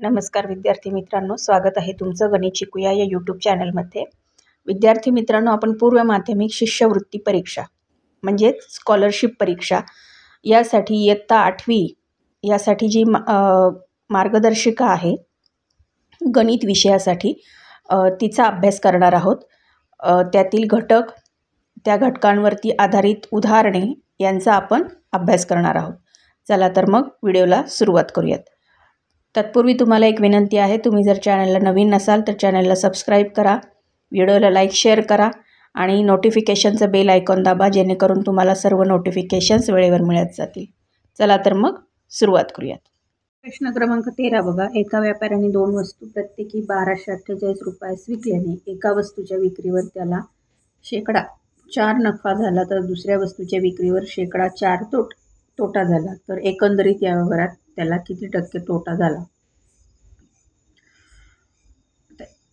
नमस्कार विद्यार्थी मित्रांनो, स्वागत आहे तुमचं गणित शिकूया या यूट्यूब चॅनलमध्ये। विद्यार्थी मित्रांनो, आपण पूर्व माध्यमिक शिष्यवृत्ती परीक्षा म्हणजेच स्कॉलरशिप परीक्षा यासाठी इयत्ता 8वी यासाठी जी मार्गदर्शिका आहे गणित विषयासाठी तिचा अभ्यास करणार आहोत। त्यातील घटक, त्या घटकांवरती आधारित उदाहरणे यांचा आपण अभ्यास करणार आहोत। चला तर मग व्हिडिओला सुरुवात करूयात। तत्पूर्वी तुम्हाला एक विनंती आहे, तुम्ही जर चॅनलला नवीन नसाल तर चॅनलला सबस्क्राईब करा, व्हिडिओला लाईक शेअर करा आणि नोटिफिकेशनचं बेल आयकॉन दाबा, जेणेकरून तुम्हाला सर्व नोटिफिकेशन्स वेळेवर मिळत जातील। चला तर मग सुरुवात करूयात। प्रश्न क्रमांक 13 बघा, एका व्यापाऱ्याने 2 वस्तू प्रत्येकी 1248 रुपयास विकल्याने एका वस्तूच्या विक्रीवर त्याला (4) नफा झाला तर दुसऱ्या वस्तूच्या विक्रीवर (4) तोटा झाला, तर एकंदरीत या व्यवहारात त्याला किती टक्के तोटा झाला?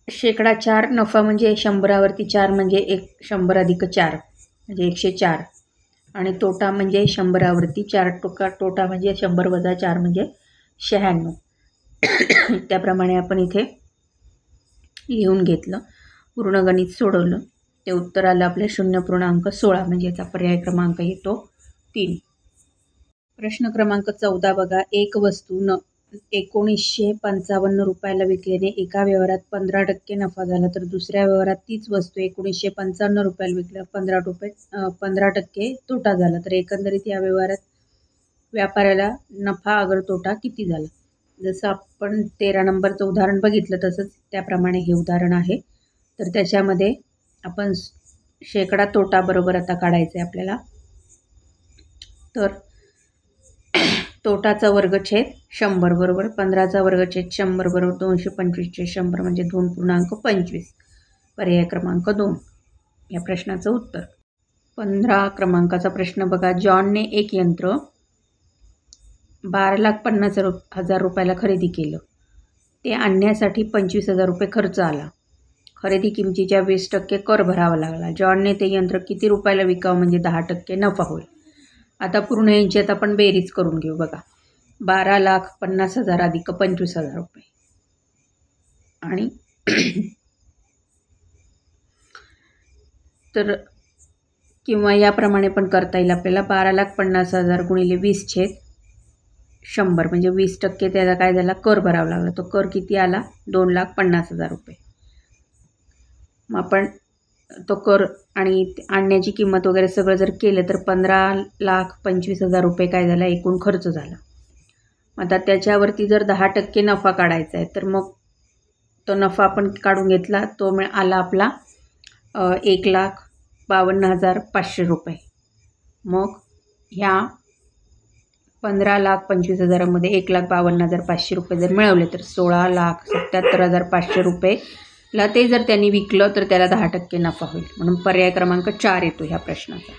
(4) नफा म्हणजे 100वरती 4 म्हणजे 100 अधिक 4 म्हणजे 104 आणि तोटा म्हणजे 100वरती 4 तोटा म्हणजे 100 वजा 4 म्हणजे 96। त्याप्रमाणे आपण इथे लिहून घेतलं, पूर्ण गणित सोडवलं, ते उत्तर आलं आपले 0.16 म्हणजे याचा पर्याय क्रमांक येतो 3। प्रश्न क्रमांक 14 बघा, एक वस्तू 1955 रुपयाला विकल्याने एका व्यवहारात 15% नफा झाला तर दुसऱ्या व्यवहारात तीच वस्तू 1955 रुपयाला विकल्यावर 15% तोटा झाला, तर एकंदरीत या व्यवहारात व्यापाऱ्याला नफा अगर तोटा किती झाला? जसं आपण 13 नंबरचं उदाहरण बघितलं तसंच त्याप्रमाणे हे उदाहरण आहे। तर त्याच्यामध्ये आपण शेकडा तोटा बरोबर आता काढायचं आहे आपल्याला। तर तोटाचा वर्ग छेद 100 बरोबर 15चा वर्ग छेद 100 बरोबर 225 छेद 100 म्हणजे 2.25, पर्याय क्रमांक 2 या प्रश्नाचं उत्तर। 15 क्रमांकाचा प्रश्न बघा, जॉनने एक यंत्र 12,50,000 रुपयाला खरेदी केलं, ते आणण्यासाठी 25,000 रुपये खर्च आला, खरेदी किमतीच्या 20% कर भरावा लागला। जॉनने ते यंत्र किती रुपयाला विकावं म्हणजे 10% नफा होईल? आता पूर्ण यांच्यात आपण बेरीज करून घेऊ बघा, 12,50,000 अधिक 25,000 रुपये आणि तर किंवा याप्रमाणे पण करता येईल आपल्याला, 12,50,000 गुणिले 20 छेद 100 म्हणजे 20% त्याला काय झाला, कर भरावा लागला, तो कर किती आला 2,50,000 रुपये। मग आपण तो कर आणि आणण्याची किंमत वगैरे सगळं जर केलं तर 15,25,000 रुपये काय झाला, एकूण खर्च झाला। आता त्याच्यावरती जर 10% नफा काढायचा आहे तर मग तो नफा आपण काढून घेतला, तो आला आपला 1,52,500 रुपये। मग ह्या 15,25,000मध्ये 1,52,500 रुपये जर मिळवले तर 16,77,500 रुपयेला ते जर त्यांनी विकलं तर त्याला 10% नफा होईल, म्हणून पर्याय क्रमांक 4 येतो ह्या प्रश्नाचा।